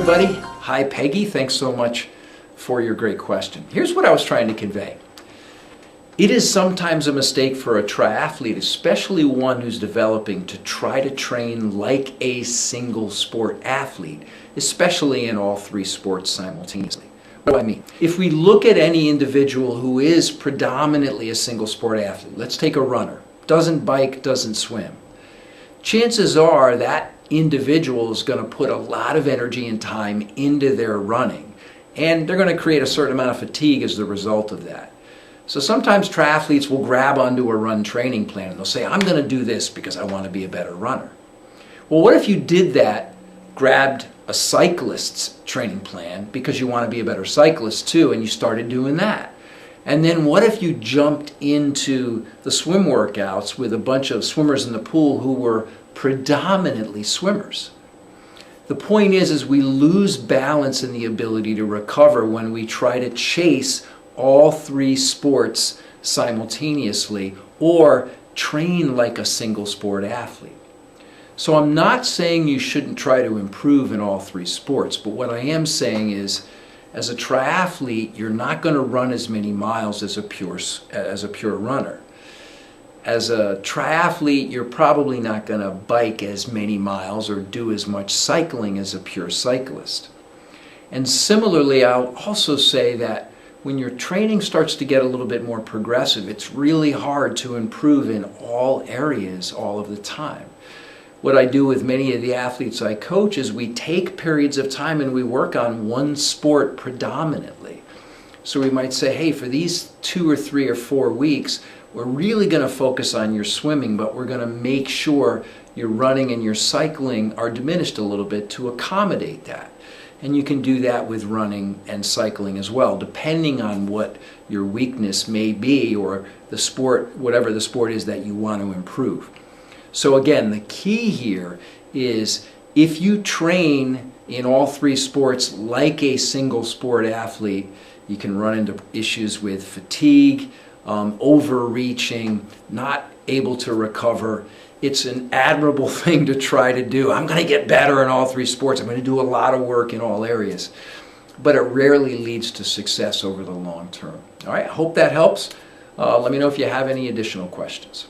everybody. Hi, Peggy. Thanks so much for your great question. Here's what I was trying to convey. It is sometimes a mistake for a triathlete, especially one who's developing, to try to train like a single sport athlete, especially in all three sports simultaneously. What do I mean? If we look at any individual who is predominantly a single sport athlete, let's take a runner, doesn't bike, doesn't swim. Chances are that individual is going to put a lot of energy and time into their running, and they're going to create a certain amount of fatigue as the result of that. So sometimes triathletes will grab onto a run training plan and they'll say, I'm going to do this because I want to be a better runner. Well, what if you did that, grabbed a cyclist's training plan because you want to be a better cyclist too, and you started doing that? And then what if you jumped into the swim workouts with a bunch of swimmers in the pool who were predominantly swimmers? The point is we lose balance in the ability to recover when we try to chase all three sports simultaneously or train like a single sport athlete. So I'm not saying you shouldn't try to improve in all three sports, but what I am saying is, as a triathlete, you're not going to run as many miles as a pure runner. As a triathlete, you're probably not going to bike as many miles or do as much cycling as a pure cyclist. And similarly, I'll also say that when your training starts to get a little bit more progressive, it's really hard to improve in all areas all of the time. What I do with many of the athletes I coach is we take periods of time and we work on one sport predominantly. So we might say, hey, for these 2 or 3 or 4 weeks, we're really going to focus on your swimming, but we're going to make sure your running and your cycling are diminished a little bit to accommodate that. And you can do that with running and cycling as well, depending on what your weakness may be or the sport, whatever the sport is that you want to improve. So again, the key here is if you train in all three sports like a single sport athlete, you can run into issues with fatigue, overreaching, not able to recover. It's an admirable thing to try to do. I'm going to get better in all three sports. I'm going to do a lot of work in all areas. But it rarely leads to success over the long term. All right, I hope that helps. Let me know if you have any additional questions.